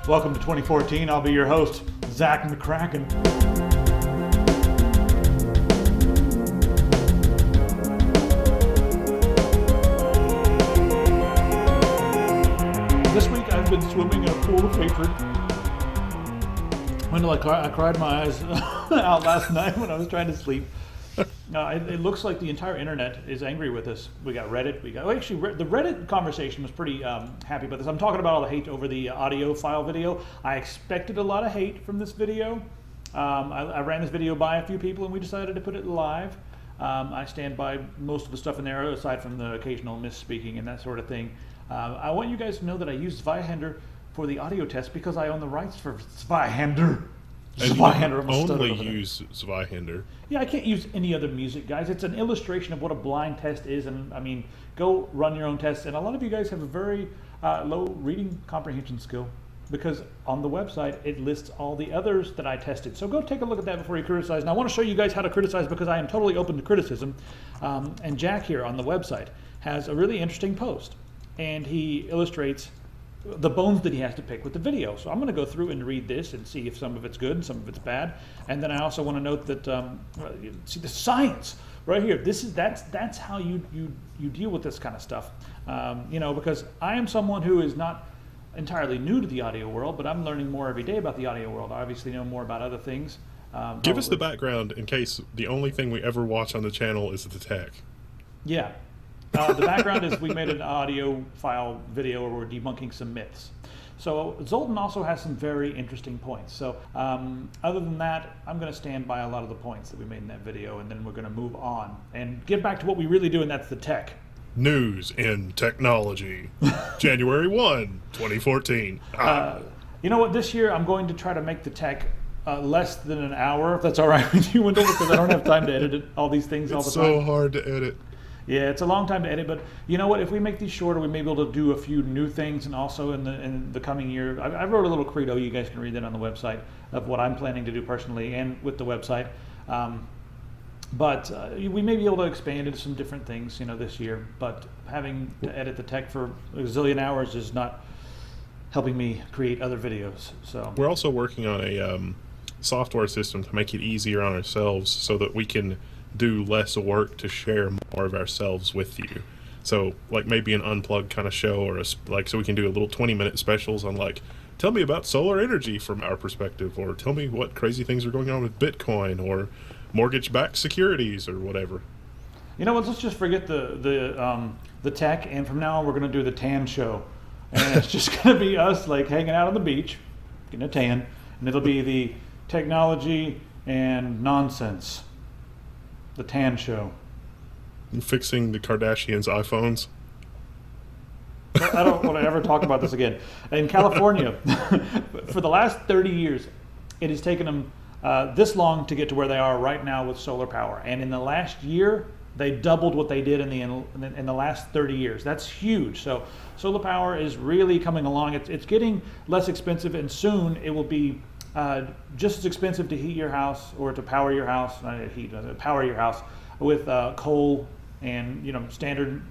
Welcome to 2014. I'll be your host, Zach McCracken. This week I've been swimming in a pool of hatred. I cried my eyes out last night when I was trying to sleep. It looks like the entire internet is angry with us. We got Reddit. The Reddit conversation was pretty happy about this. I'm talking about all the hate over the audio file video. I expected a lot of hate from this video. I ran this video by a few people and we decided to put it live. I stand by most of the stuff in there, aside from the occasional misspeaking and that sort of thing. I want you guys to know that I used Zweihander for the audio test because I own the rights for Zweihander. And Zweihander, you only use Zweihander. Yeah, I can't use any other music, guys. It's an illustration of what a blind test is, and I mean, go run your own tests. And a lot of you guys have a very low reading comprehension skill because on the website it lists all the others that I tested. So go take a look at that before you criticize. And I want to show you guys how to criticize because I am totally open to criticism. And Jack here on the website has a really interesting post, and he illustrates the bones that he has to pick with the video. So I'm going to go through and read this and see if some of it's good and some of it's bad. And then I also want to note that see the science right here. That's how you deal with this kind of stuff. Because I am someone who is not entirely new to the audio world, but I'm learning more every day about the audio world. I obviously know more about other things. Give us the background in case the only thing we ever watch on the channel is the tech. Yeah. The background is we made an audio file video where we're debunking some myths. So Zoltan also has some very interesting points. So other than that, I'm going to stand by a lot of the points that we made in that video, and then we're going to move on and get back to what we really do, and that's the tech. News in technology, January 1, 2014. You know what? This year I'm going to try to make the tech less than an hour, if that's all right with you, Wendell, because I don't have time to edit all these things all the time. It's so hard to edit. Yeah, it's a long time to edit, but you know what? If we make these shorter, we may be able to do a few new things, and also in the coming year, I wrote a little credo. You guys can read that on the website of what I'm planning to do personally and with the website. But we may be able to expand into some different things, this year. But having to edit the tech for a zillion hours is not helping me create other videos. So we're also working on a software system to make it easier on ourselves, so that we can do less work to share more of ourselves with you. So like maybe an unplugged kind of show, or so we can do a little 20-minute specials on tell me about solar energy from our perspective, or tell me what crazy things are going on with Bitcoin or mortgage-backed securities or whatever. You know what? Let's just forget the tech, and from now on we're going to do the tan show, and it's just going to be us hanging out on the beach, getting a tan, and it'll be the technology and nonsense. The tan show. Fixing the Kardashians' iPhones. I don't want to ever talk about this again. In California, for the last 30 years, it has taken them this long to get to where they are right now with solar power. And in the last year, they doubled what they did in the last 30 years. That's huge. So solar power is really coming along. It's getting less expensive, and soon it will be just as expensive to heat your house or to power your house, power your house with coal and standard.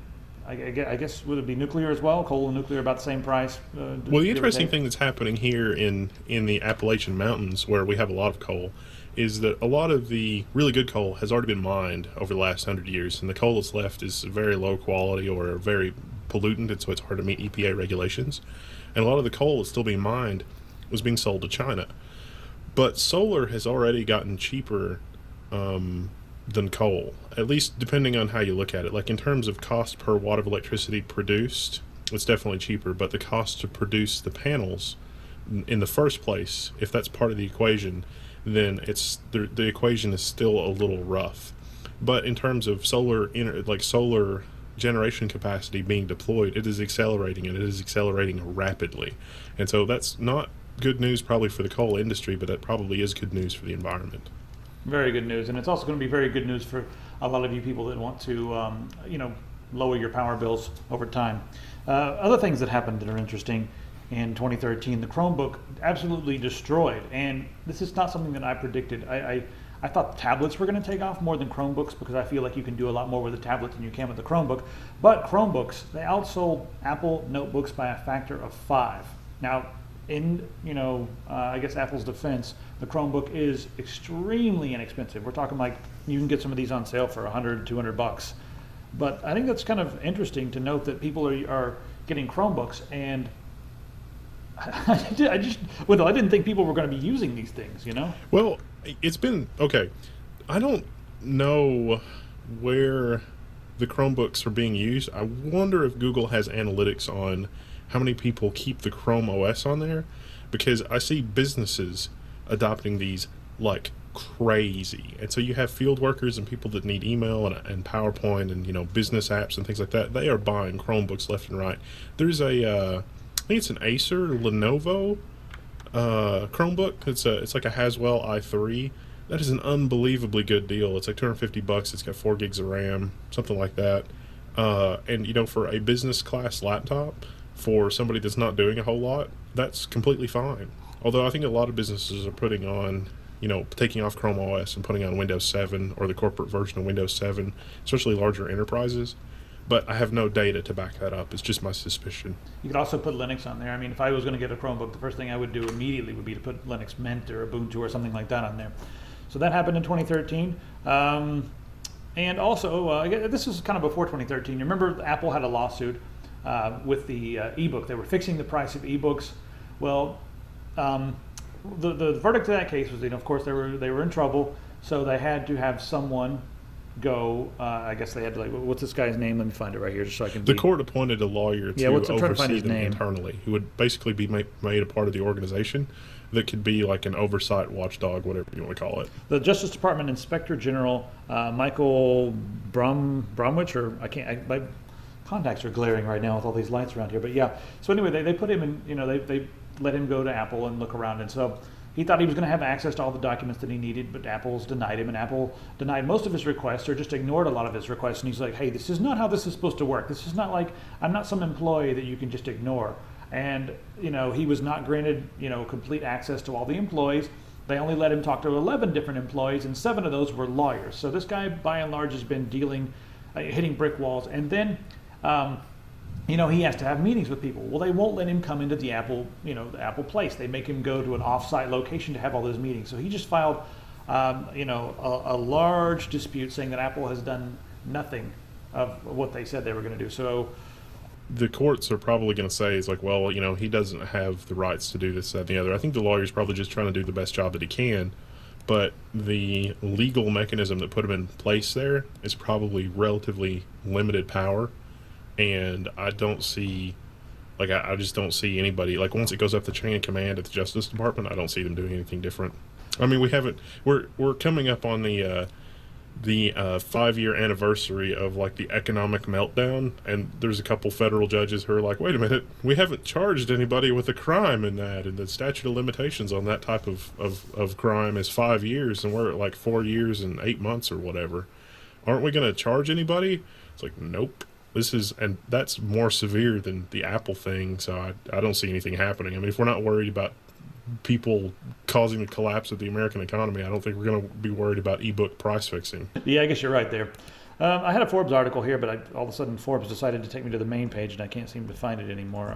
I guess would it be nuclear as well? Coal and nuclear about the same price. Well, the interesting thing that's happening here in the Appalachian Mountains, where we have a lot of coal, is that a lot of the really good coal has already been mined over the last 100 years, and the coal that's left is very low quality or very pollutant, and so it's hard to meet EPA regulations. And a lot of the coal that's still being mined was being sold to China. But solar has already gotten cheaper than coal, at least depending on how you look at it. In terms of cost per watt of electricity produced, it's definitely cheaper, but the cost to produce the panels in the first place, if that's part of the equation, then the equation is still a little rough. But in terms of solar generation capacity being deployed, it is accelerating, and it is accelerating rapidly. And so that's not good news probably for the coal industry, but that probably is good news for the environment. Very good news, and it's also going to be very good news for a lot of you people that want to, lower your power bills over time. Other things that happened that are interesting in 2013, the Chromebook absolutely destroyed, and this is not something that I predicted. I thought tablets were going to take off more than Chromebooks because I feel like you can do a lot more with a tablet than you can with a Chromebook. But Chromebooks, they outsold Apple notebooks by a factor of 5. Now, in, I guess Apple's defense, the Chromebook is extremely inexpensive. We're talking like you can get some of these on sale for $100, $200. But I think that's kind of interesting to note that people are getting Chromebooks, and I didn't think people were going to be using these things, Well, it's been okay. I don't know where the Chromebooks are being used. I wonder if Google has analytics on how many people keep the Chrome OS on there, because I see businesses adopting these like crazy. And so you have field workers and people that need email and PowerPoint and business apps and things like that. They are buying Chromebooks left and right. There's I think it's an Acer Lenovo Chromebook. It's like a Haswell i3. That is an unbelievably good deal. It's like $250. It's got 4 gigs of RAM, something like that. And for a business class laptop, for somebody that's not doing a whole lot, that's completely fine. Although I think a lot of businesses are putting on, taking off Chrome OS and putting on Windows 7 or the corporate version of Windows 7, especially larger enterprises. But I have no data to back that up. It's just my suspicion. You could also put Linux on there. I mean, if I was going to get a Chromebook, the first thing I would do immediately would be to put Linux Mint or Ubuntu or something like that on there. So that happened in 2013. And also, this is kind of before 2013. You remember Apple had a lawsuit with the ebook. They were fixing the price of ebooks. Well, the verdict of that case was, of course, they were in trouble, so they had to have someone go. I guess they had to, what's this guy's name? Let me find it right here, just so I can. The court appointed a lawyer to oversee them name internally, who would basically be made a part of the organization. That could be like an oversight watchdog, whatever you want to call it. The Justice Department Inspector General Michael Bromwich, or my contacts are glaring right now with all these lights around here. But yeah, so anyway, they put him in. They let him go to Apple and look around, and so he thought he was going to have access to all the documents that he needed, but Apple's denied him, and Apple denied most of his requests, or just ignored a lot of his requests. And he's like, "Hey, this is not how this is supposed to work. This is not like I'm not some employee that you can just ignore." And he was not granted complete access to all the employees. They only let him talk to 11 different employees, and 7 of those were lawyers. So this guy, by and large, has been hitting brick walls. And then, he has to have meetings with people. Well, they won't let him come into the Apple, the Apple place. They make him go to an off-site location to have all those meetings. So he just filed, a large dispute saying that Apple has done nothing of what they said they were going to do. So the courts are probably going to say, well, he doesn't have the rights to do this, that, and the other. I think the lawyer's probably just trying to do the best job that he can, but the legal mechanism that put him in place there is probably relatively limited power, and I don't see, I just don't see anybody, once it goes up the chain of command at the Justice Department, I don't see them doing anything different. I mean, we're coming up on the 5-year anniversary of the economic meltdown, and there's a couple federal judges who are like, wait a minute, we haven't charged anybody with a crime in that, and the statute of limitations on that type of crime is 5 years, and we're at 4 years and 8 months or whatever. Aren't we going to charge anybody? It's nope. And that's more severe than the Apple thing, so I don't see anything happening. I mean, if we're not worried about people causing the collapse of the American economy, I don't think we're going to be worried about ebook price fixing. Yeah, I guess you're right there. I had a Forbes article here, but all of a sudden Forbes decided to take me to the main page, and I can't seem to find it anymore.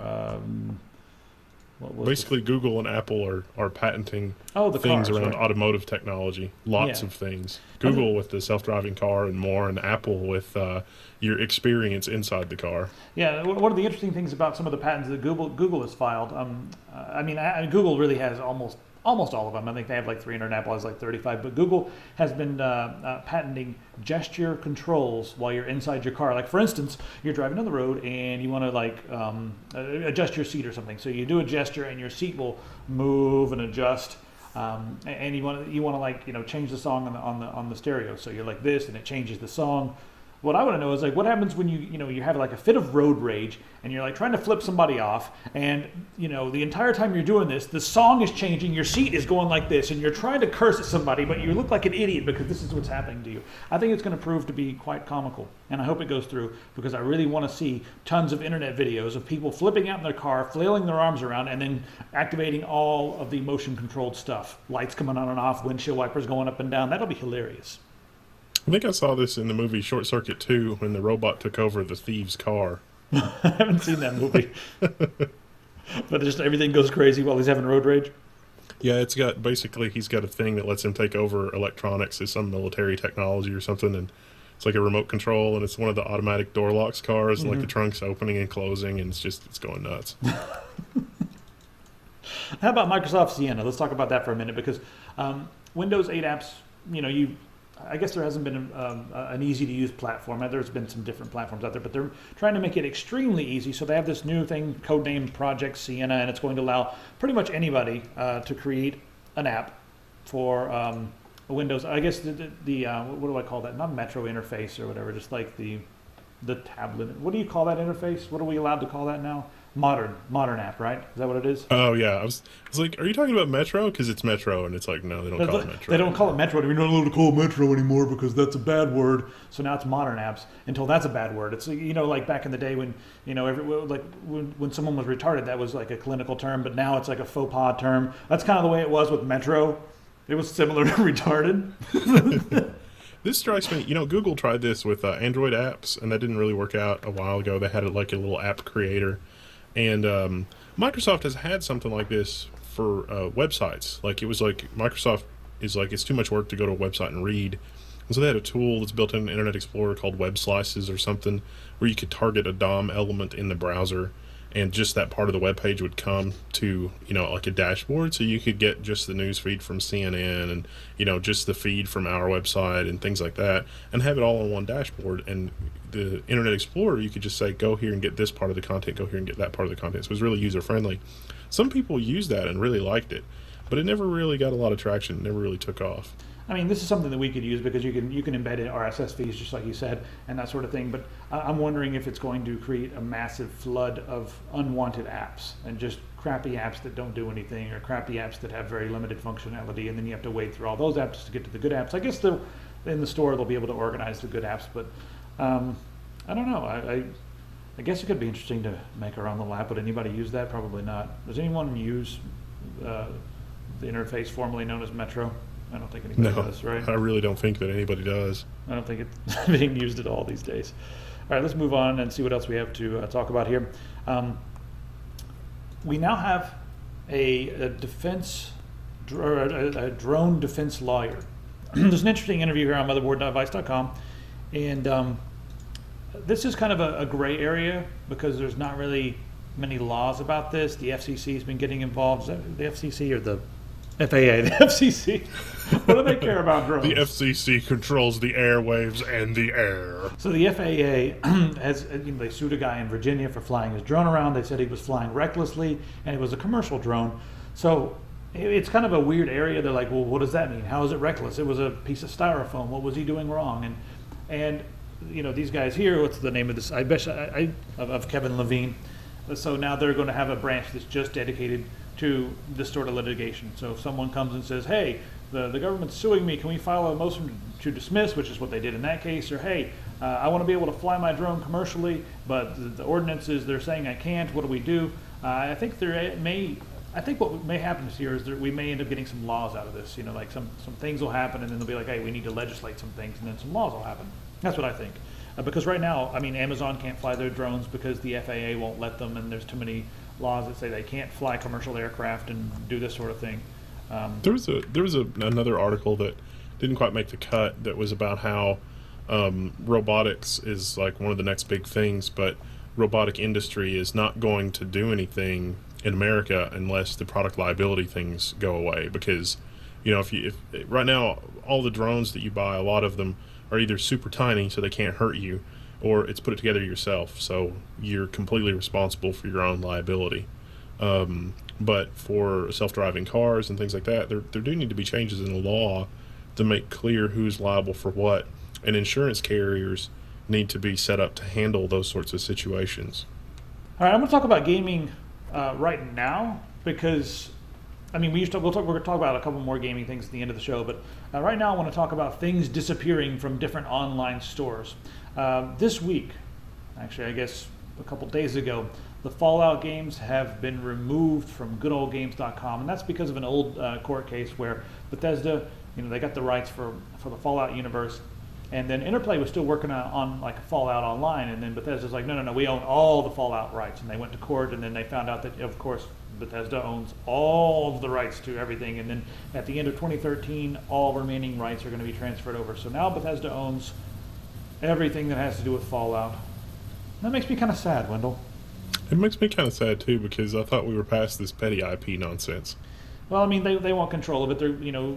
Basically, Google and Apple are patenting things cars, around right? Automotive technology. Lots of things. Google with the self-driving car and more, and Apple with your experience inside the car. Yeah, one of the interesting things about some of the patents that Google has filed, Google really has almost all of them. I think they have 300, and Apple has 35. But Google has been patenting gesture controls while you're inside your car. For instance, you're driving on the road and you want to adjust your seat or something. So you do a gesture and your seat will move and adjust. And you want to change the song on the stereo. So you're like this, and it changes the song. What I want to know is what happens when you have a fit of road rage and you're trying to flip somebody off, and the entire time you're doing this, the song is changing, your seat is going like this, and you're trying to curse at somebody, but you look like an idiot because this is what's happening to you. I think it's going to prove to be quite comical, and I hope it goes through, because I really want to see tons of internet videos of people flipping out in their car, flailing their arms around, and then activating all of the motion controlled stuff. Lights coming on and off, windshield wipers going up and down. That'll be hilarious. I think I saw this in the movie Short Circuit 2 when the robot took over the thief's car. I haven't seen that movie. But just everything goes crazy while he's having road rage. Yeah, it's got basically he's got a thing that lets him take over electronics as some military technology or something, and it's like a remote control, and it's one of the automatic door locks cars, and like the trunk's opening and closing, and it's going nuts. How about Microsoft Sienna? Let's talk about that for a minute because Windows 8 apps, I guess there hasn't been an easy to use platform. There's been some different platforms out there, but they're trying to make it extremely easy. So they have this new thing codenamed Project Sienna, and it's going to allow pretty much anybody to create an app for Windows. I guess the what do I call that? Not Metro interface or whatever, just like the tablet. What do you call that interface? What are we allowed to call that now? Modern app, right? Is that what it is? Oh yeah, I was like, are you talking about Metro? Because it's Metro, and it's like, no, they don't call it Metro. They don't call it Metro. We're not allowed to call it Metro anymore because that's a bad word. So now it's modern apps until that's a bad word. It's like back in the day when when someone was retarded, that was like a clinical term, but now it's like a faux pas term. That's kind of the way it was with Metro. It was similar to retarded. This strikes me, Google tried this with Android apps, and that didn't really work out a while ago. They had like a little app creator. And Microsoft has had something like this for websites. Like it was like Microsoft is like, it's too much work to go to a website and read. And so they had a tool that's built in Internet Explorer called Web Slices or something, where you could target a DOM element in the browser, and just that part of the web page would come to, like a dashboard. So you could get just the news feed from CNN and, just the feed from our website and things like that, and have it all on one dashboard. And the Internet Explorer, you could just say, go here and get this part of the content, go here and get that part of the content. So it was really user-friendly. Some people used that and really liked it, but it never really got a lot of traction. It never really took off. I mean, this is something that we could use because you can embed in RSS feeds, just like you said, and that sort of thing. But I'm wondering if it's going to create a massive flood of unwanted apps and just crappy apps that don't do anything, or crappy apps that have very limited functionality, and then you have to wade through all those apps to get to the good apps. I guess in the store they'll be able to organize the good apps, but I don't know. I guess it could be interesting to make our own little app. Would anybody use that? Probably not. Does anyone use the interface formerly known as Metro? I don't think anybody does, right? I really don't think that anybody does. I don't think it's being used at all these days. All right, let's move on and see what else we have to talk about here. We now have a drone defense lawyer. There's an interesting interview here on motherboard.vice.com, and this is kind of a gray area because there's not really many laws about this. The FCC has been getting involved. Is that the FCC or the FAA? The FCC. What do they care about drones? The FCC controls the airwaves and the air. So the FAA has, they sued a guy in Virginia for flying his drone around. They said he was flying recklessly, and it was a commercial drone. So it's kind of a weird area. They're like, well, what does that mean? How is it reckless? It was a piece of styrofoam. What was he doing wrong? And these guys here, what's the name of this? Of Kevin Levine. So now they're going to have a branch that's just dedicated to this sort of litigation. So if someone comes and says, hey, the government's suing me, can we file a motion to dismiss, which is what they did in that case, or hey, I want to be able to fly my drone commercially, but the ordinances, they're saying I can't, what do we do? I think what may happen here is that we may end up getting some laws out of this. Like some things will happen, and then they'll be like, hey, we need to legislate some things, and then some laws will happen. That's what I think. Because right now, Amazon can't fly their drones because the FAA won't let them, and there's too many laws that say they can't fly commercial aircraft and do this sort of thing. There was another article that didn't quite make the cut that was about how robotics is like one of the next big things, but robotic industry is not going to do anything in America unless the product liability things go away. Because if right now all the drones that you buy, a lot of them are either super tiny so they can't hurt you, or it's put it together yourself, so you're completely responsible for your own liability. But for self-driving cars and things like that, there do need to be changes in the law to make clear who's liable for what, and insurance carriers need to be set up to handle those sorts of situations. All right, I'm going to talk about gaming right now because we're going to talk about a couple more gaming things at the end of the show, but right now I want to talk about things disappearing from different online stores. This week, actually I guess a couple days ago, the Fallout games have been removed from goodoldgames.com, and that's because of an old court case where Bethesda, they got the rights for the Fallout universe, And then Interplay was still working on like Fallout Online, and then Bethesda's like, no, we own all the Fallout rights, and they went to court, and then they found out that, of course, Bethesda owns all of the rights to everything, and then at the end of 2013, all remaining rights are going to be transferred over. So now Bethesda owns everything that has to do with Fallout. That makes me kind of sad, Wendell. It makes me kind of sad too, because I thought we were past this petty IP nonsense. Well, I mean, they want control of it. They're,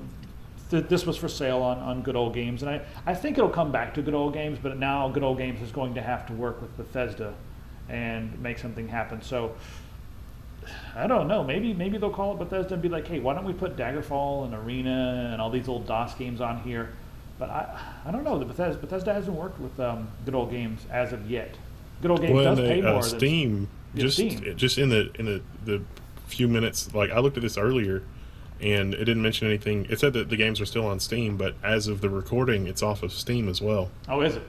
this was for sale on Good Old Games, and I think it'll come back to Good Old Games, but now Good Old Games is going to have to work with Bethesda and make something happen. So I don't know. Maybe they'll call it Bethesda and be like, hey, why don't we put Daggerfall and Arena and all these old DOS games on here? But I don't know. Bethesda hasn't worked with Good Old Games as of yet. Good Old Games does pay more. Steam, just in the few minutes, like I looked at this earlier, and it didn't mention anything. It said that the games are still on Steam, but as of the recording, it's off of Steam as well. Oh, is it?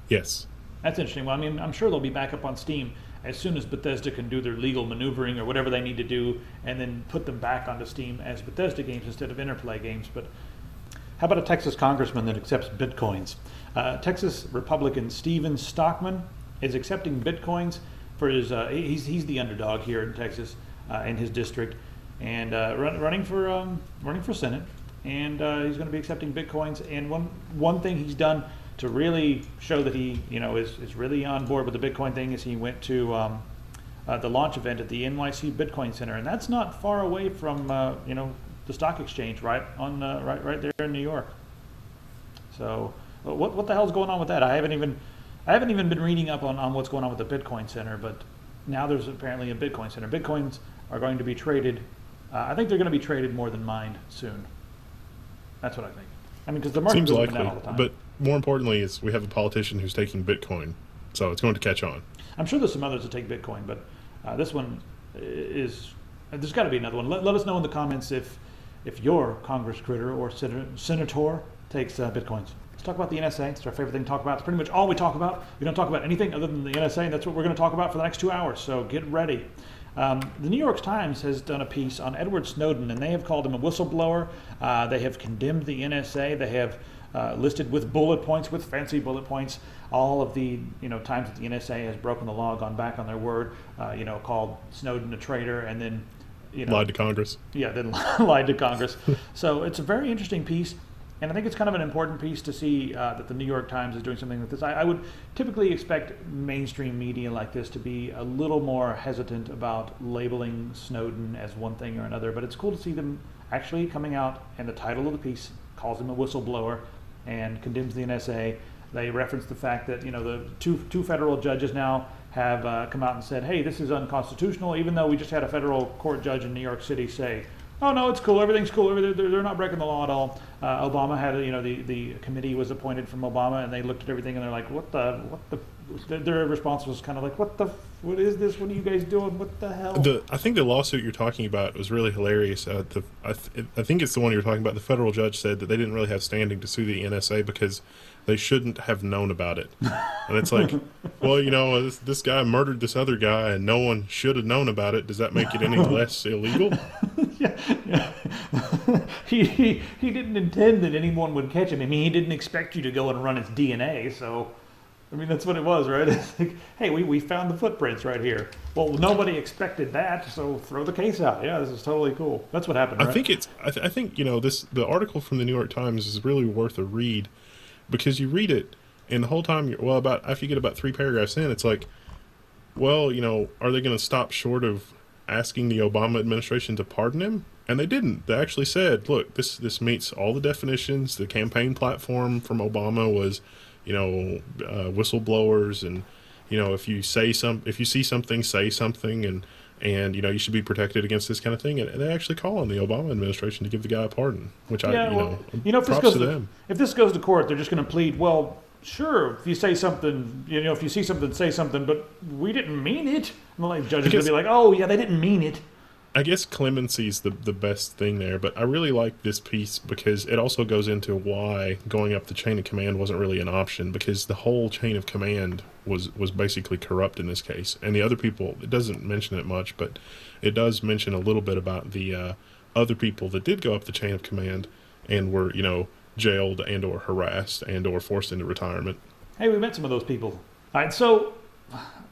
Yes. That's interesting. Well, I mean, I'm sure they'll be back up on Steam as soon as Bethesda can do their legal maneuvering or whatever they need to do, and then put them back onto Steam as Bethesda games instead of Interplay games. But how about a Texas congressman that accepts bitcoins? Texas Republican Steven Stockman is accepting bitcoins for his. He's the underdog here in Texas in his district, and running for Senate, and he's going to be accepting bitcoins. And one thing he's done to really show that he is really on board with the Bitcoin thing is he went to the launch event at the NYC Bitcoin Center, and that's not far away from the stock exchange, right there in New York. So what the hell's going on with that? I haven't even been reading up on what's going on with the Bitcoin Center, but now there's apparently a Bitcoin Center. Bitcoins are going to be traded. I think they're going to be traded more than mined soon. That's what I think. I mean, because the market goes up and down all the time. But more importantly, is we have a politician who's taking Bitcoin, so it's going to catch on. I'm sure there's some others that take Bitcoin, but this one is. There's got to be another one. Let us know in the comments if your Congress critter or senator takes Bitcoins. Let's talk about the NSA. It's our favorite thing to talk about. It's pretty much all we talk about. We don't talk about anything other than the NSA, and that's what we're going to talk about for the next 2 hours. So get ready. The New York Times has done a piece on Edward Snowden, and they have called him a whistleblower. They have condemned the NSA. They have listed with bullet points, with fancy bullet points, all of the times that the NSA has broken the law, gone back on their word, called Snowden a traitor, and then lied to Congress. Yeah, then lied to Congress. So it's a very interesting piece. And I think it's kind of an important piece to see that the New York Times is doing something like this. I would typically expect mainstream media like this to be a little more hesitant about labeling Snowden as one thing or another, but it's cool to see them actually coming out, and the title of the piece calls him a whistleblower and condemns the NSA. They reference the fact that the two federal judges now have come out and said, hey, this is unconstitutional, even though we just had a federal court judge in New York City say, oh no, it's cool. Everything's cool. They're not breaking the law at all. Obama had, the committee was appointed from Obama, and they looked at everything and they're like, what the? Their response was kind of like, what is this? What are you guys doing? What the hell? I think the lawsuit you're talking about was really hilarious. I think it's the one you're talking about. The federal judge said that they didn't really have standing to sue the NSA because they shouldn't have known about it. And it's like, well, this guy murdered this other guy and no one should have known about it. Does that make it any less illegal? Yeah. He didn't intend that anyone would catch him. I mean, he didn't expect you to go and run his DNA, so I mean that's what it was, right? It's like, hey, we found the footprints right here. Well, nobody expected that, so throw the case out. Yeah, this is totally cool. That's what happened, right? I think the article from the New York Times is really worth a read, because you read it and the whole time after you get about 3 paragraphs in, it's like, well, are they going to stop short of asking the Obama administration to pardon him? And they didn't. They actually said, look, this meets all the definitions. The campaign platform from Obama was, whistleblowers, and if you see something, say something, and you should be protected against this kind of thing. And they actually call on the Obama administration to give the guy a pardon, which if this goes to court, they're just going to plead, well, sure, if you say something, if you see something, say something, but we didn't mean it. And the judge is going to be like, oh, yeah, they didn't mean it. I guess clemency is the best thing there, but I really like this piece because it also goes into why going up the chain of command wasn't really an option, because the whole chain of command was basically corrupt in this case. And the other people, it doesn't mention it much, but it does mention a little bit about the other people that did go up the chain of command and were, jailed and or harassed and or forced into retirement. Hey, we met some of those people. All right, so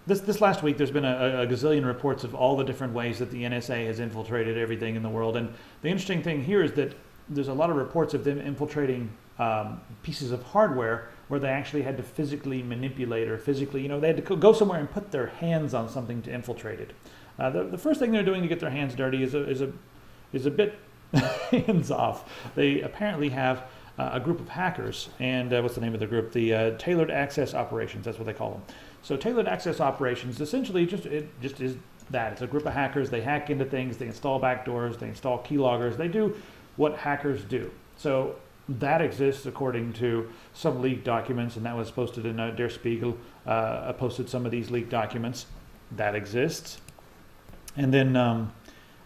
this last week there's been a gazillion reports of all the different ways that the NSA has infiltrated everything in the world. And the interesting thing here is that there's a lot of reports of them infiltrating pieces of hardware where they actually had to physically manipulate or physically, they had to go somewhere and put their hands on something to infiltrate it. The first thing they're doing to get their hands dirty is a bit hands off. They apparently have a group of hackers, and what's the name of the group? The Tailored Access Operations. That's what they call them. So Tailored Access Operations essentially just is that. It's a group of hackers. They hack into things. They install backdoors. They install keyloggers. They do what hackers do. So that exists according to some leaked documents, and that was posted in Der Spiegel. Posted some of these leaked documents. That exists. And then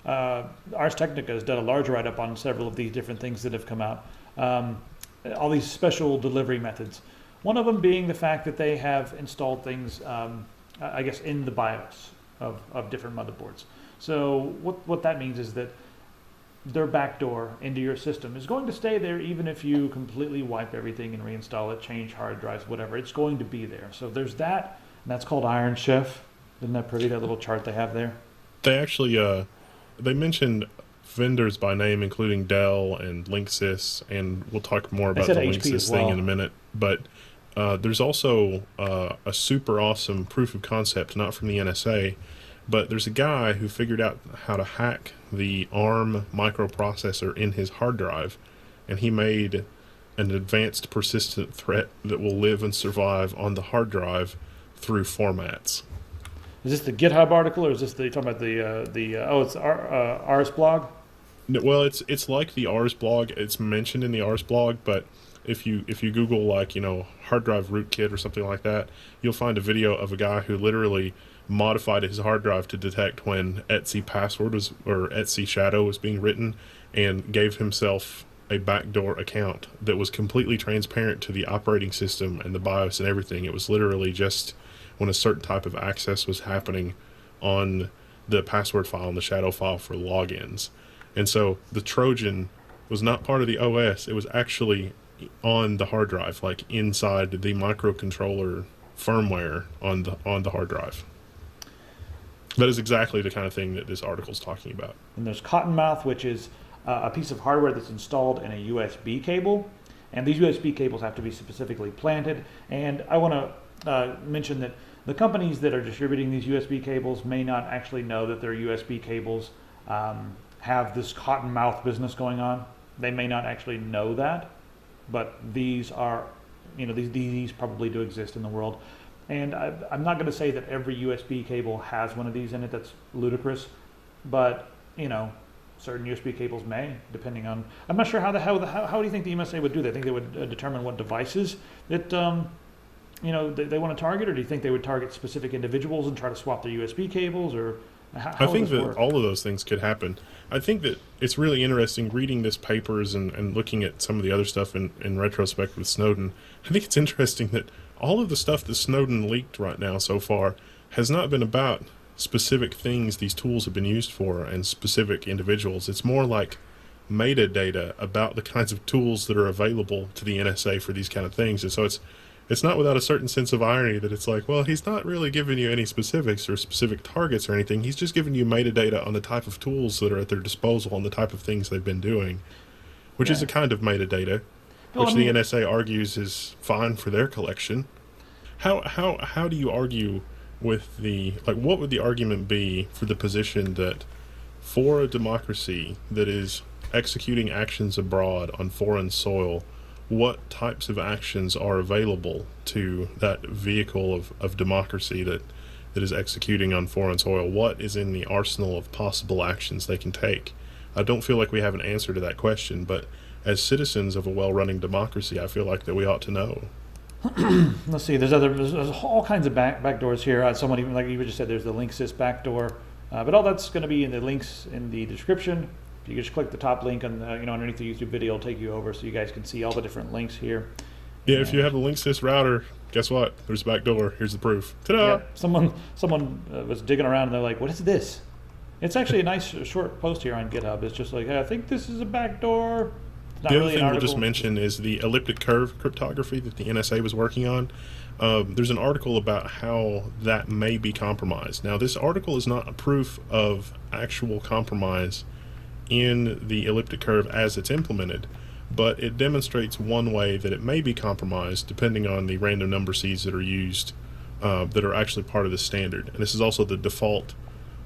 Ars Technica has done a large write-up on several of these different things that have come out. All these special delivery methods. One of them being the fact that they have installed things, I guess, in the BIOS of different motherboards. So what that means is that their backdoor into your system is going to stay there even if you completely wipe everything and reinstall it, change hard drives, whatever. It's going to be there. So there's that, and that's called Iron Chef. Isn't that pretty, that little chart they have there? They actually, they mentioned vendors by name, including Dell and Linksys, and we'll talk more about the Linksys thing in a minute. But there's also a super awesome proof of concept, not from the NSA, but there's a guy who figured out how to hack the ARM microprocessor in his hard drive, and he made an advanced persistent threat that will live and survive on the hard drive through formats. Is this the GitHub article, or is this you're talking about it's Ars blog? No, well, it's like the Ars blog. It's mentioned in the Ars blog, but if you Google hard drive rootkit or something like that, you'll find a video of a guy who literally modified his hard drive to detect when Etsy password or Etsy shadow was being written, and gave himself a backdoor account that was completely transparent to the operating system and the BIOS and everything. It was literally just when a certain type of access was happening on the password file and the shadow file for logins. And so the Trojan was not part of the OS. It was actually on the hard drive, like inside the microcontroller firmware on the hard drive. That is exactly the kind of thing that this article is talking about. And there's Cottonmouth, which is a piece of hardware that's installed in a USB cable. And these USB cables have to be specifically planted. And I want to mention that the companies that are distributing these USB cables may not actually know that their USB cables have this Cottonmouth business going on. They may not actually know that, but these are, these probably do exist in the world. And I'm not going to say that every USB cable has one of these in it. That's ludicrous. But, certain USB cables may, depending on... I'm not sure how do you think the NSA would do that? I think they would determine what devices that, they want to target, or do you think they would target specific individuals and try to swap their USB cables, or how I think that work? all of those things could happen. I think that it's really interesting reading this papers and looking at some of the other stuff in retrospect with Snowden. I think it's interesting that all of the stuff that Snowden leaked right now so far has not been about specific things these tools have been used for and specific individuals. It's more like metadata about the kinds of tools that are available to the NSA for these kind of things. And so it's not without a certain sense of irony that it's like, well, he's not really giving you any specifics or specific targets or anything. He's just giving you metadata on the type of tools that are at their disposal and the type of things they've been doing, which is a kind of metadata, which the NSA argues is fine for their collection. How do you argue with what would the argument be for the position that for a democracy that is executing actions abroad on foreign soil, what types of actions are available to that vehicle of democracy that is executing on foreign soil? What is in the arsenal of possible actions they can take? I don't feel like we have an answer to that question, but as citizens of a well-running democracy, I feel like that we ought to know. Let's see. There's all kinds of backdoors here. Someone even, like you just said, there's the Linksys Backdoor, but all that's going to be in the links in the description. You can just click the top link on underneath the YouTube video, it'll take you over so you guys can see all the different links here. Yeah, if you have a Linksys router, guess what? There's a backdoor. Here's the proof. Ta-da! Yeah, someone was digging around and they're like, "What is this?" It's actually a nice short post here on GitHub. It's just like, "I think this is a backdoor." It's not The other really an thing we'll just article. mention is the elliptic curve cryptography that the NSA was working on. There's an article about how that may be compromised. Now, this article is not a proof of actual compromise in the elliptic curve as it's implemented, but it demonstrates one way that it may be compromised depending on the random number seeds that are used that are actually part of the standard. And this is also the default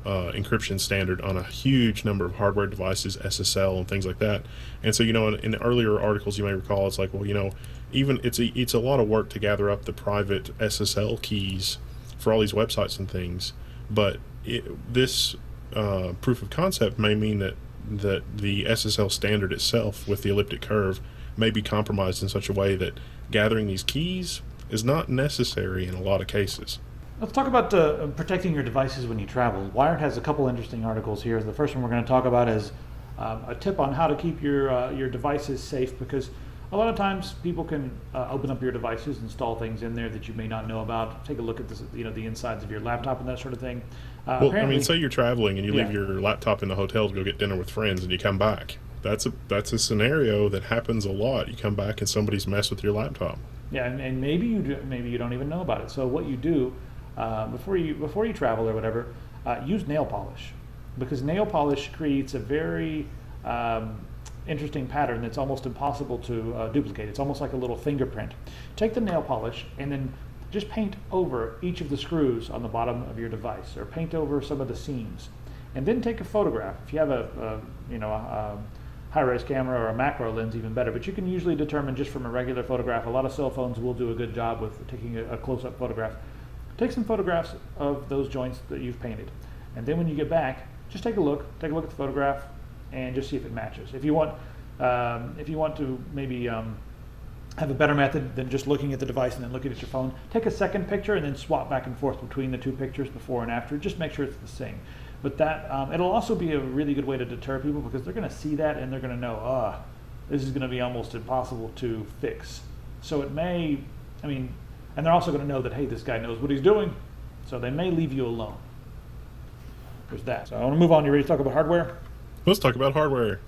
encryption standard on a huge number of hardware devices, SSL and things like that. And so, in earlier articles, you may recall, it's like, well, even it's a lot of work to gather up the private SSL keys for all these websites and things. But this proof of concept may mean that the SSL standard itself with the elliptic curve may be compromised in such a way that gathering these keys is not necessary in a lot of cases. Let's talk about protecting your devices when you travel. Wired has a couple interesting articles here. The first one we're going to talk about is a tip on how to keep your devices safe, because a lot of times people can open up your devices, install things in there that you may not know about. Take a look at this, the insides of your laptop and that sort of thing. Well, say you're traveling and you leave Yeah. your laptop in the hotel to go get dinner with friends, and you come back. That's a scenario that happens a lot. You come back and somebody's messed with your laptop. Yeah, and maybe you don't even know about it. So what you do before you travel or whatever, use nail polish, because nail polish creates a very interesting pattern that's almost impossible to duplicate. It's almost like a little fingerprint. Take the nail polish and then just paint over each of the screws on the bottom of your device, or paint over some of the seams, and then take a photograph. If you have a high-res camera or a macro lens, even better, but you can usually determine just from a regular photograph. A lot of cell phones will do a good job with taking a close-up photograph. Take some photographs of those joints that you've painted, and then when you get back, just take a look at the photograph and just see if it matches. If you want to maybe have a better method than just looking at the device and then looking at your phone, take a second picture and then swap back and forth between the two pictures before and after. Just make sure it's the same. But that it'll also be a really good way to deter people, because they're going to see that and they're going to know, this is going to be almost impossible to fix. So it may, and they're also going to know that, hey, this guy knows what he's doing, so they may leave you alone. There's that. So I want to move on. You ready to talk about hardware? Let's talk about hardware.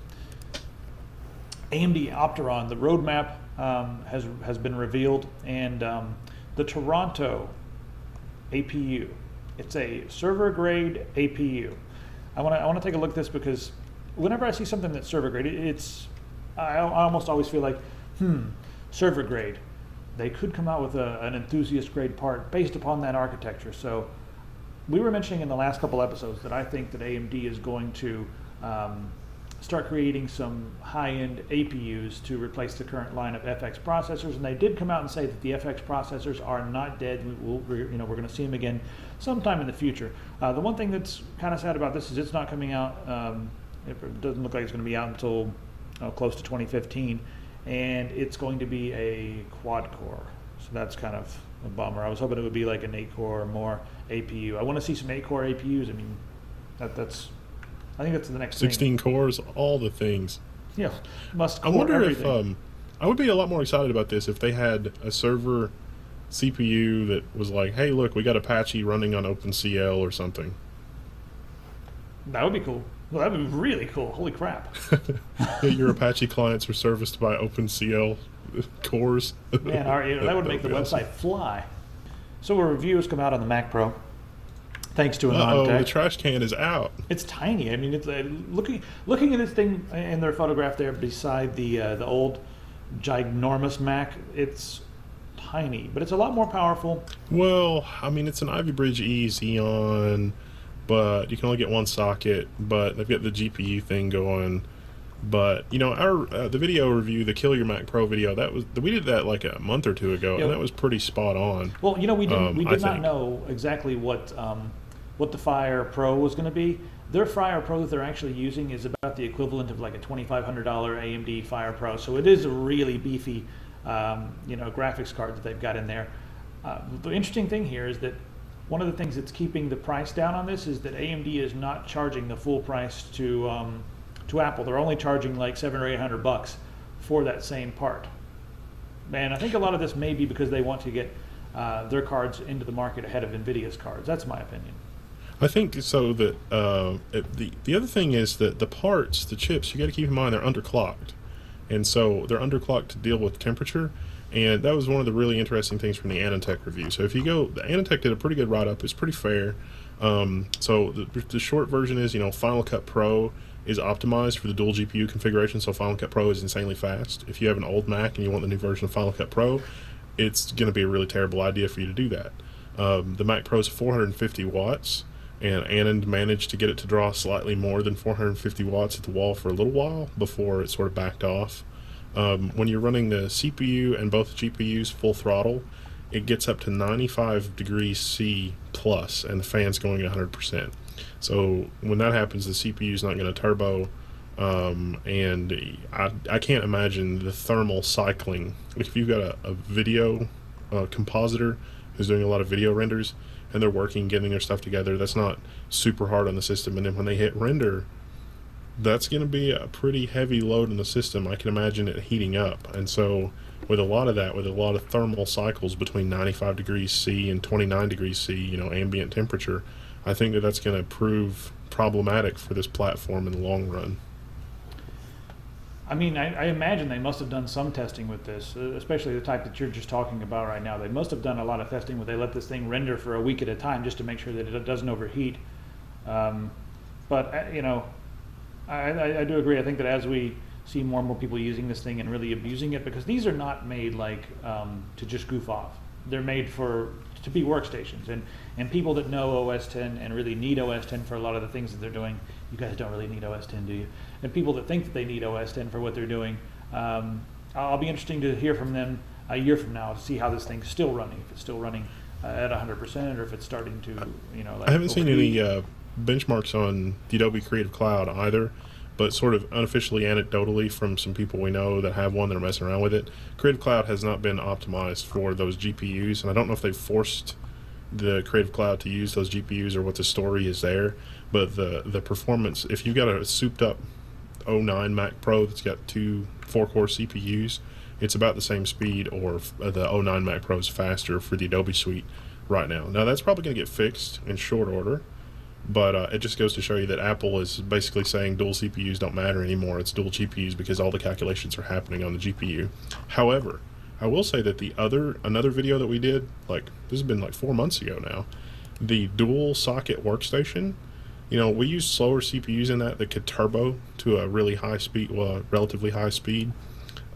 AMD Opteron, the roadmap has been revealed, and the Toronto APU. It's a server grade APU. I want to take a look at this, because whenever I see something that's server grade, I almost always feel like, server grade. They could come out with an enthusiast grade part based upon that architecture. So we were mentioning in the last couple episodes that I think that AMD is going to start creating some high-end APUs to replace the current line of FX processors, and they did come out and say that the FX processors are not dead. We're going to see them again sometime in the future. The one thing that's kind of sad about this is it's not coming out. It doesn't look like it's going to be out until close to 2015, and it's going to be a quad core. So that's kind of a bummer. I was hoping it would be like an 8-core or more APU. I want to see some 8-core APUs. I think that's the next 16 cores, all the things. Yeah, must core I wonder everything. if I would be a lot more excited about this if they had a server CPU that was like, hey, look, we got Apache running on OpenCL or something. That would be cool. Well, that would be really cool. Holy crap. Yeah, your Apache clients are serviced by OpenCL cores. Man, that would make the website fly. So a review has come out on the Mac Pro, thanks to a Uh-oh, non-tech. the trash can is out. It's tiny. It's looking at this thing in their photograph there beside the old ginormous Mac. It's tiny, but it's a lot more powerful. Well, it's an Ivy Bridge E Xeon, but you can only get one socket, but they've got the GPU thing going. But our the video review, the Kill Your Mac Pro video, we did that like a month or two ago, and that was pretty spot on. Well, we did not think. know exactly what the Fire Pro was going to be. Their Fire Pro that they're actually using is about the equivalent of like a $2,500 AMD Fire Pro. So it is a really beefy, graphics card that they've got in there. The interesting thing here is that one of the things that's keeping the price down on this is that AMD is not charging the full price to Apple. They're only charging like $700 or $800 for that same part. And I think a lot of this may be because they want to get their cards into the market ahead of NVIDIA's cards. That's my opinion. I think so. That the other thing is that the parts, the chips, you got to keep in mind they're underclocked, and so they're underclocked to deal with temperature. And that was one of the really interesting things from the Anantech review. So if you go, the Anantech did a pretty good write-up. It's pretty fair. So the short version is, Final Cut Pro is optimized for the dual GPU configuration, so Final Cut Pro is insanely fast. If you have an old Mac and you want the new version of Final Cut Pro, it's going to be a really terrible idea for you to do that. The Mac Pro is 450 watts, and Anand managed to get it to draw slightly more than 450 watts at the wall for a little while before it sort of backed off. When you're running the CPU and both GPUs full throttle, it gets up to 95 degrees C plus, and the fan's going at 100%. So when that happens, the CPU is not going to turbo, and I can't imagine the thermal cycling. If you've got a video compositor who's doing a lot of video renders, and they're working, getting their stuff together, that's not super hard on the system, and then when they hit render, that's going to be a pretty heavy load in the system. I can imagine it heating up. And so with a lot of that, with a lot of thermal cycles between 95 degrees C and 29 degrees C, ambient temperature, I think that that's going to prove problematic for this platform in the long run. I mean, I imagine they must have done some testing with this, especially the type that you're just talking about right now. They must have done a lot of testing where they let this thing render for a week at a time just to make sure that it doesn't overheat. But I do agree. I think that as we see more and more people using this thing and really abusing it, because these are not made like to just goof off. They're made to be workstations, and people that know OS 10 and really need OS 10 for a lot of the things that they're doing. You guys don't really need OS 10, do you? And people that think that they need OS 10 for what they're doing, I'll be interesting to hear from them a year from now to see how this thing's still running. If it's still running at 100%, or if it's starting to, like, I haven't seen any benchmarks on the Adobe Creative Cloud either, but sort of unofficially, anecdotally, from some people we know that have one that are messing around with it, Creative Cloud has not been optimized for those GPUs, and I don't know if they've forced the Creative Cloud to use those GPUs or what the story is there, but the performance, if you've got a souped up 09 Mac Pro that's got two 4-core CPUs, it's about the same speed, or the 09 Mac Pro is faster for the Adobe suite right now. Now that's probably going to get fixed in short order, but it just goes to show you that Apple is basically saying dual CPUs don't matter anymore. It's dual GPUs because all the calculations are happening on the GPU. However, I will say that another video that we did, like, this has been like 4 months ago now, the dual socket workstation, we use slower CPUs in that could turbo to a really high speed, relatively high speed,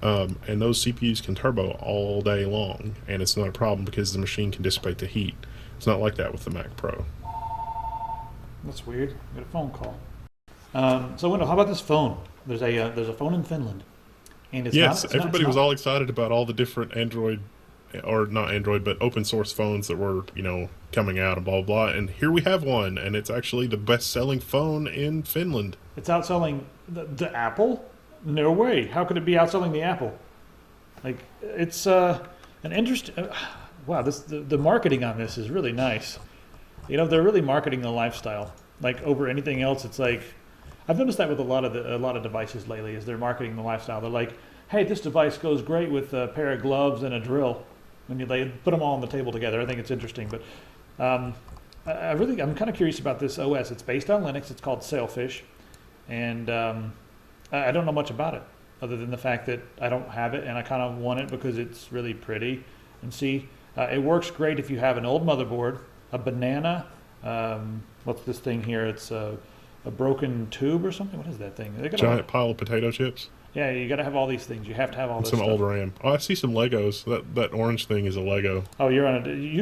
and those CPUs can turbo all day long, and it's not a problem because the machine can dissipate the heat. It's not like that with the Mac Pro. That's weird. I got a phone call. So Wendell, how about this phone? There's a phone in Finland, and everybody was all excited about all the different Android, or not Android, but open source phones that were coming out and blah blah blah. And here we have one, and it's actually the best selling phone in Finland. It's outselling the Apple? No way. How could it be outselling the Apple? Like, it's an interesting. Wow, the marketing on this is really nice. They're really marketing the lifestyle, like, over anything else. It's like, I've noticed that with a lot of devices lately, is they're marketing the lifestyle. They're like, hey, this device goes great with a pair of gloves and a drill. When you put them all on the table together, I think it's interesting. But I'm kind of curious about this OS. It's based on Linux. It's called Sailfish, and I don't know much about it other than the fact that I don't have it, and I kind of want it because it's really pretty. And see, it works great if you have an old motherboard, a banana. What's this thing here? It's a broken tube or something. What is that thing? Giant pile of potato chips. Yeah, you got to have all these things. You have to have all this some stuff. Old RAM. Oh, I see some Legos. That orange thing is a Lego. Oh, you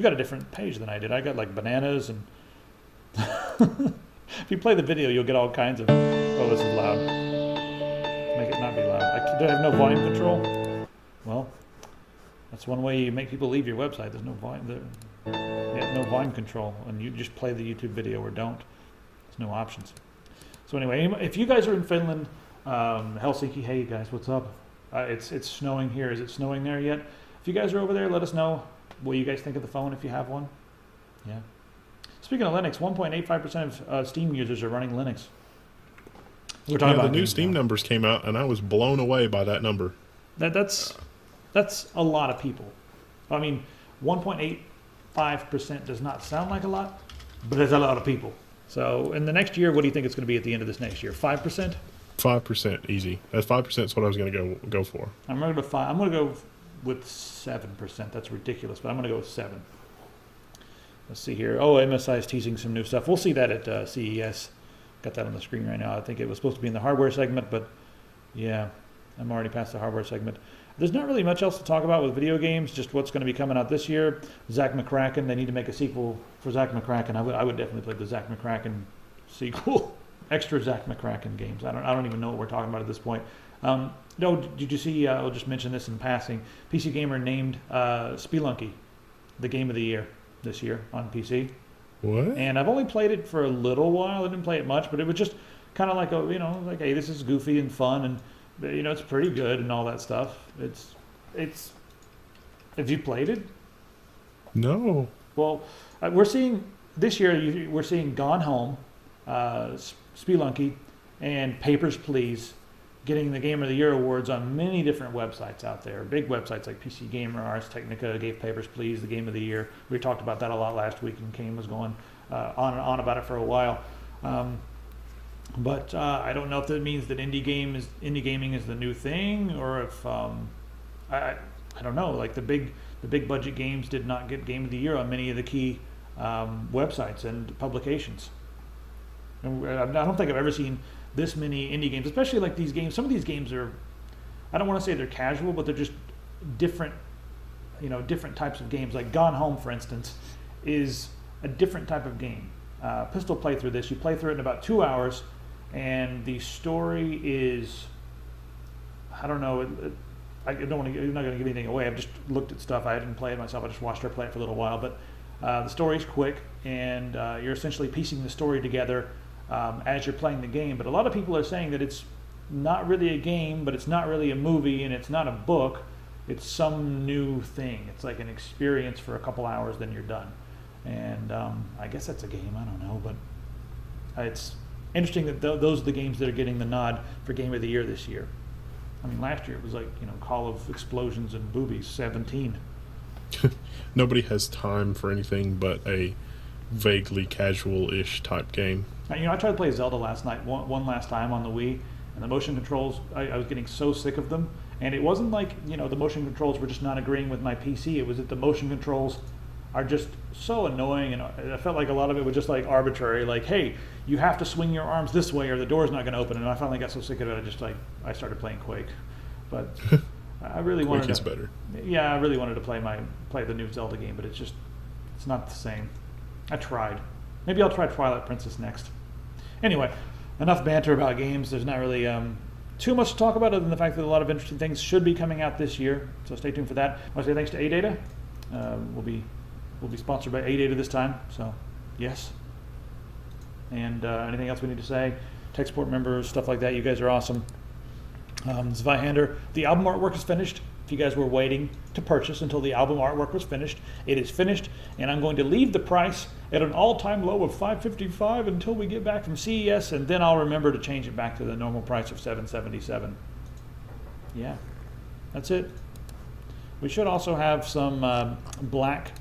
got a different page than I did. I got like bananas and. If you play the video, you'll get all kinds of. Oh, this is loud. Make it not be loud. Do I have no volume control? Well, that's one way you make people leave your website. There's no volume. No volume control, and you just play the YouTube video or don't. There's no options. So anyway, if you guys are in Finland, Helsinki, hey guys, what's up? It's snowing here. Is it snowing there yet? If you guys are over there, let us know what you guys think of the phone if you have one. Yeah. Speaking of Linux, 1.85% of Steam users are running Linux. We're talking about the new Steam numbers came out, and I was blown away by that number. That's a lot of people. I mean, 1.85% does not sound like a lot, but it's a lot of people. So in the next year, what do you think it's going to be at the end of this next year? 5%? 5% easy. That's 5% is what I was going to go for. I'm going to go 5. I'm going to go with 7%. That's ridiculous, but I'm going to go with 7. Let's see here. Oh, MSI is teasing some new stuff. We'll see that at CES. Got that on the screen right now. I think it was supposed to be in the hardware segment, but yeah, I'm already past the hardware segment. There's not really much else to talk about with video games, just what's going to be coming out this year. Zach McCracken, they need to make a sequel for Zach McCracken. I would definitely play the Zach McCracken sequel. Extra Zach McCracken games. I don't even know what we're talking about at this point. No, did you see, I'll just mention this in passing, PC Gamer named Spelunky the game of the year this year on PC. What? And I've only played it for a little while. I didn't play it much, but it was just kind of like like, hey, this is goofy and fun, and it's pretty good and all that stuff. It's. Have you played it? No. Well, we're seeing this year. We're seeing Gone Home, Spelunky, and Papers, Please getting the Game of the Year awards on many different websites out there. Big websites like PC Gamer, Ars Technica gave Papers, Please the Game of the Year. We talked about that a lot last week, and Kane was going on and on about it for a while. But I don't know if that means that indie gaming is the new thing, or if I don't know. Like the big budget games did not get Game of the Year on many of the key websites and publications. And I don't think I've ever seen this many indie games, especially like these games. Some of these games are, I don't want to say they're casual, but they're just different, different types of games. Like Gone Home, for instance, is a different type of game. Pistol play through this. You play through it in about 2 hours, and the story is, I don't know. I'm not going to give anything away. I've just looked at stuff. I didn't play it myself. I just watched her play it for a little while. But the story's quick, and you're essentially piecing the story together as you're playing the game. But a lot of people are saying that it's not really a game, but it's not really a movie, and it's not a book. It's some new thing. It's like an experience for a couple hours, then you're done. And I guess that's a game. I don't know, but it's interesting that those are the games that are getting the nod for Game of the Year this year. I mean, last year it was like, Call of Explosions and Boobies, 17. Nobody has time for anything but a vaguely casual-ish type game. I tried to play Zelda last night, one last time on the Wii, and the motion controls, I was getting so sick of them. And it wasn't like, the motion controls were just not agreeing with my PC. It was that the motion controls are just so annoying, and I felt like a lot of it was just like arbitrary, like, hey, you have to swing your arms this way or the door's not going to open. And I finally got so sick of it, I started playing Quake. But I really wanted Quake is to, better. Yeah, I really wanted to play the new Zelda game, but it's not the same. I tried. Maybe I'll try Twilight Princess next. Anyway, enough banter about games. There's not really too much to talk about other than the fact that a lot of interesting things should be coming out this year. So stay tuned for that. I want to say thanks to AData. We'll be sponsored by AData this time. So yes. And anything else we need to say? Tech support members, stuff like that. You guys are awesome. Zweihander, the album artwork is finished. If you guys were waiting to purchase until the album artwork was finished, it is finished, and I'm going to leave the price at an all-time low of $555 until we get back from CES, and then I'll remember to change it back to the normal price of $777. Yeah, that's it. We should also have some black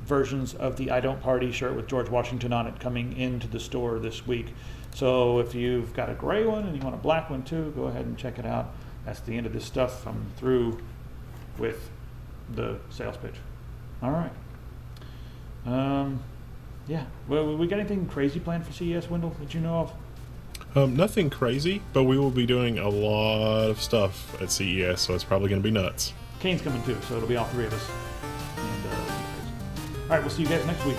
versions of the I Don't Party shirt with George Washington on it coming into the store this week. So if you've got a gray one and you want a black one too, go ahead and check it out. That's the end of this stuff. I'm through with the sales pitch. All right. Yeah. Well, we got anything crazy planned for CES, Wendell, that you know of? Nothing crazy, but we will be doing a lot of stuff at CES, so it's probably going to be nuts. Kane's coming too, so it'll be all three of us. And, all right, we'll see you guys next week.